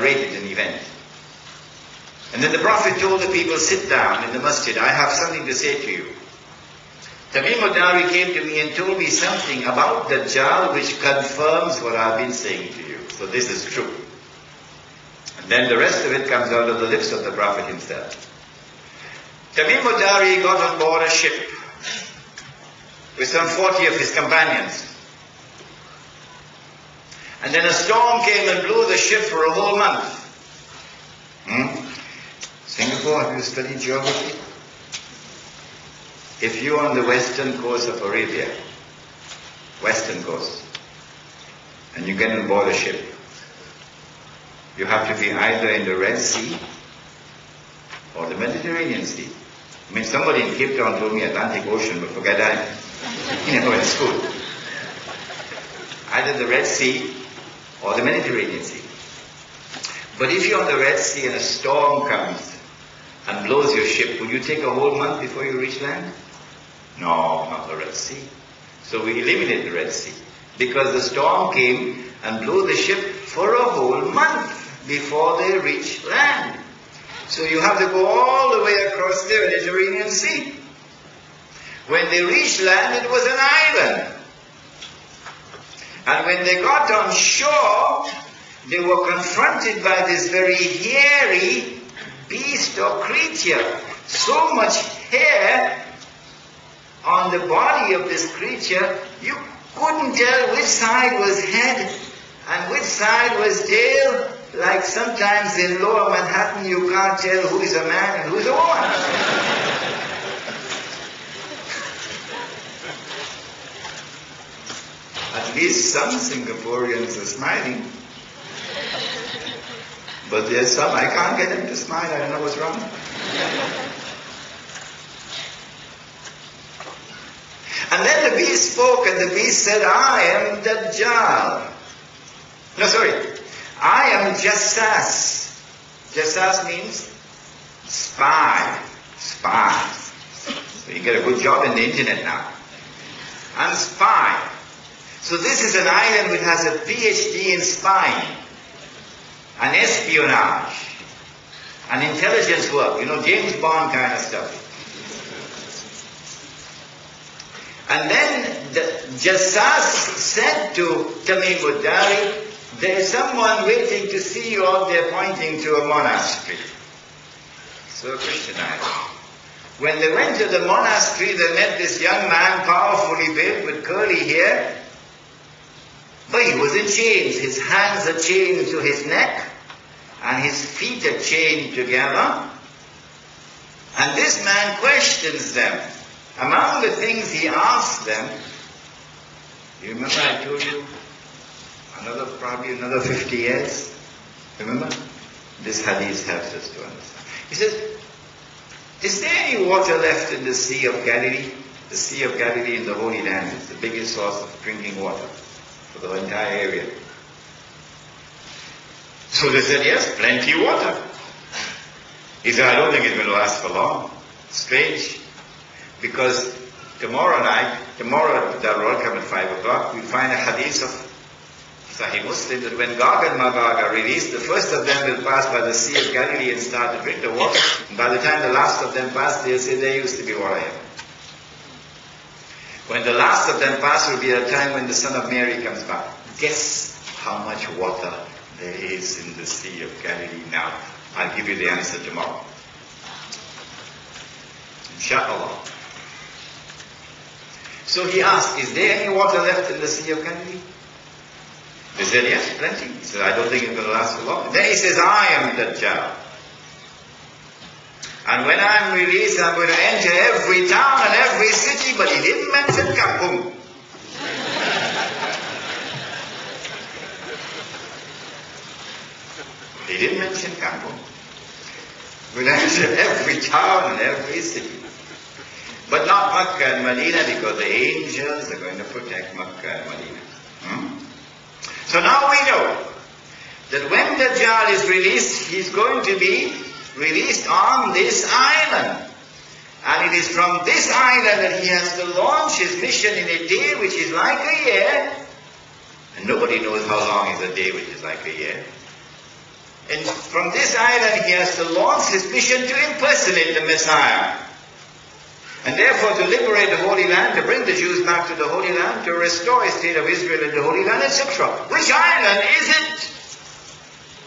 narrated an event. And then the Prophet told the people, sit down in the masjid, I have something to say to you. Tamim al-Dari came to me and told me something about Dajjal which confirms what I've been saying to you. So this is true. And then the rest of it comes out of the lips of the Prophet himself. Tamim al-Dari got on board a ship with some 40 of his companions. And then a storm came and blew the ship for a whole month. Singapore, have you studied geography? If you're on the western coast of Arabia, western coast, and you get on board a ship, you have to be either in the Red Sea or the Mediterranean Sea. I mean, somebody in Cape Town told me Atlantic Ocean, but forget that. In school. Either the Red Sea or the Mediterranean Sea. But if you're on the Red Sea and a storm comes and blows your ship, would you take a whole month before you reach land? No, not the Red Sea. So we eliminated the Red Sea because the storm came and blew the ship for a whole month before they reached land. So you have to go all the way across the Mediterranean Sea. When they reached land, it was an island. And when they got on shore, they were confronted by this very hairy beast or creature. So much hair on the body of this creature, you couldn't tell which side was head and which side was tail. Like sometimes in Lower Manhattan, you can't tell who is a man and who is a woman. At least some Singaporeans are smiling. But there's some, I can't get them to smile, I don't know what's wrong. And then the beast spoke, and the beast said, I am Dajjal. No, sorry. I am Jassas. Jassas means spy. Spies. So you get a good job in the internet now. I'm spy. So this is an island which has a PhD in spying, an espionage, an intelligence work, James Bond kind of stuff. And then Jassas said to Tamim al-Dari, there is someone waiting to see you out there, pointing to a monastery. So Christian asked. When they went to the monastery, they met this young man, powerfully built, with curly hair. But he was in chains. His hands are chained to his neck, and his feet are chained together. And this man questions them. Among the things he asks them, you remember I told you, probably another 50 years? Remember? This hadith helps us to understand. He says, is there any water left in the Sea of Galilee? The Sea of Galilee in the Holy Land is the biggest source of drinking water for the entire area. So they said, yes, plenty water. He said, I don't think it's going to last for long. Strange. Because tomorrow at Darul Come at 5 o'clock, we find a hadith of Sahih Muslim that when Gog and Magog are released, the first of them will pass by the Sea of Galilee and start to drink the water. And by the time the last of them pass, they'll say there used to be water here. When the last of them pass will be a time when the Son of Mary comes back. Guess how much water there is in the Sea of Galilee now. I'll give you the answer tomorrow. Insha'Allah. So he asked, is there any water left in the Sea of Galilee? They said, yes, plenty. He said, I don't think it's going to last for long. Then he says, I am Dajjal. And when I'm released, I'm going to enter every town and every city, but he didn't mention Kampung. He didn't mention Kampung. We'll enter every town and every city. But not Makkah and Medina, because the angels are going to protect Makkah and Medina. So now we know that when Dajjal is released, he's going to be released on this island. And it is from this island that he has to launch his mission in a day which is like a year. And nobody knows how long is a day which is like a year. And from this island he has to launch his mission to impersonate the Messiah. And therefore to liberate the Holy Land, to bring the Jews back to the Holy Land, to restore a state of Israel in the Holy Land, etc. Which island is it?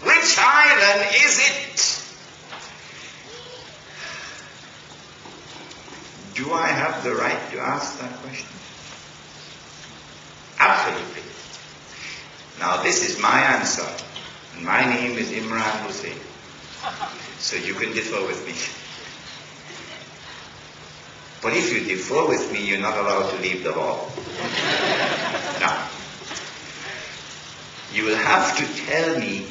Which island is it? Do I have the right to ask that question? Absolutely. Now this is my answer. And my name is Imran Hussain. So you can differ with me. But if you differ with me, you're not allowed to leave the hall. Now, you will have to tell me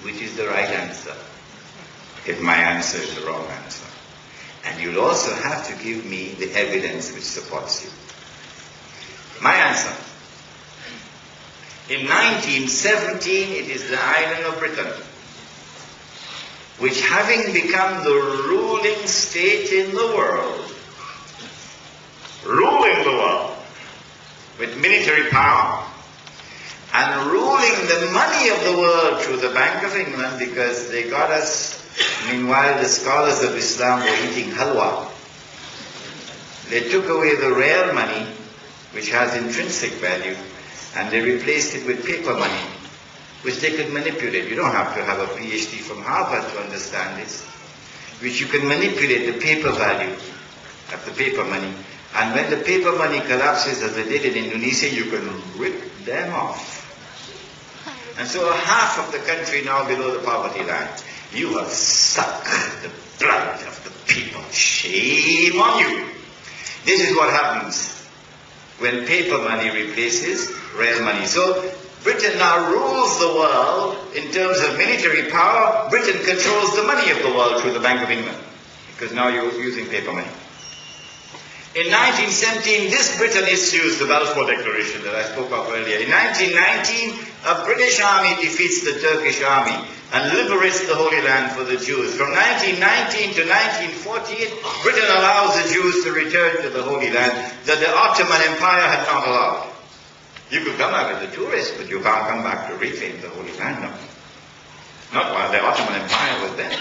which is the right answer, if my answer is the wrong answer. And you'll also have to give me the evidence which supports you. My answer. In 1917, it is the island of Britain, which having become the ruling state in the world, ruling the world with military power and ruling the money of the world through the Bank of England, because they got us, meanwhile the scholars of Islam were eating halwa. They took away the real money, which has intrinsic value, and they replaced it with paper money, which they could manipulate. You don't have to have a PhD from Harvard to understand this, which you can manipulate the paper value of the paper money. And when the paper money collapses, as they did in Indonesia, you can rip them off. And so half of the country now below the poverty line. You have sucked the blood of the people. Shame on you. This is what happens when paper money replaces real money. So Britain now rules the world in terms of military power. Britain controls the money of the world through the Bank of England, because now you're using paper money. In 1917, this Britain issues the Balfour Declaration that I spoke of earlier. In 1919, a British army defeats the Turkish army and liberates the Holy Land for the Jews. From 1919 to 1948, Britain allows the Jews to return to the Holy Land that the Ottoman Empire had not allowed. You could come back as a tourist, but you can't come back to reclaim the Holy Land, no. Not while the Ottoman Empire was there.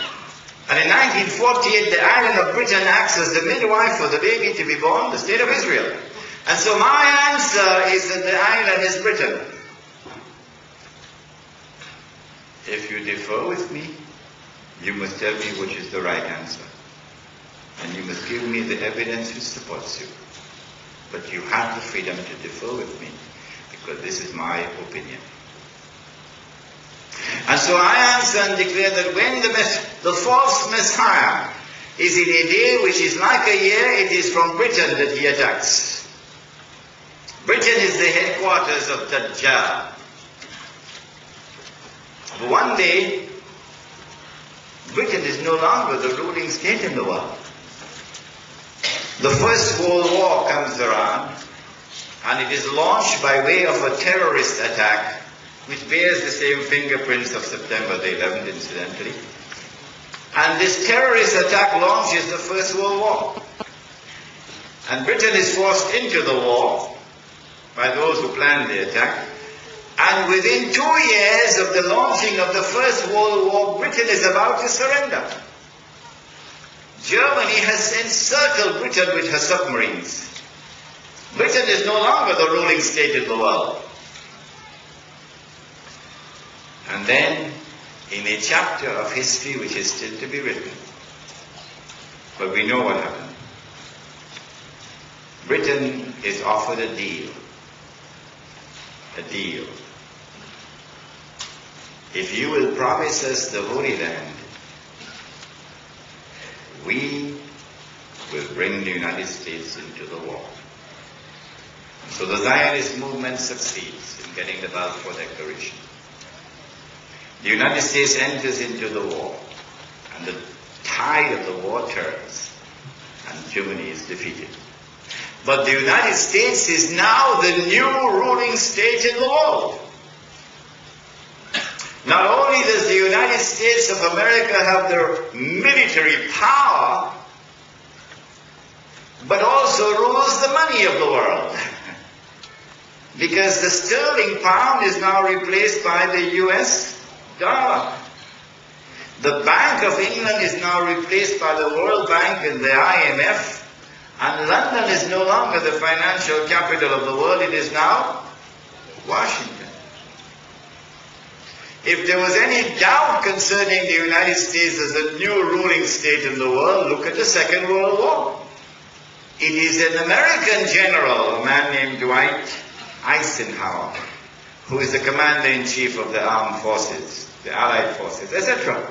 And in 1948, the island of Britain acts as the midwife for the baby to be born, the state of Israel. And so my answer is that the island is Britain. If you differ with me, you must tell me which is the right answer. And you must give me the evidence which supports you. But you have the freedom to differ with me, because this is my opinion. And so I answer and declare that when the false Messiah is in a day which is like a year, it is from Britain that he attacks. Britain is the headquarters of Dajjal. But one day, Britain is no longer the ruling state in the world. The First World War comes around, and it is launched by way of a terrorist attack which bears the same fingerprints of September the 11th, incidentally. And this terrorist attack launches the First World War. And Britain is forced into the war by those who planned the attack. And within 2 years of the launching of the First World War, Britain is about to surrender. Germany has encircled Britain with her submarines. Britain is no longer the ruling state in the world. And then, in a chapter of history which is still to be written, but we know what happened, Britain is offered a deal. A deal. If you will promise us the Holy Land, we will bring the United States into the war. So the Zionist movement succeeds in getting the Balfour Declaration. The United States enters into the war, and the tide of the war turns, and Germany is defeated. But the United States is now the new ruling state in the world. Not only does the United States of America have their military power, but also rules the money of the world. Because the sterling pound is now replaced by the US dollar. The Bank of England is now replaced by the World Bank and the IMF, and London is no longer the financial capital of the world, it is now Washington. If there was any doubt concerning the United States as a new ruling state in the world, look at the Second World War. It is an American general, a man named Dwight Eisenhower, who is the commander-in-chief of the armed forces, the Allied forces, etc.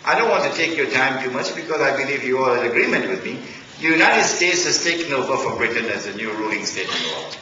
I don't want to take your time too much because I believe you are in agreement with me. The United States has taken over from Britain as a new ruling state in the world.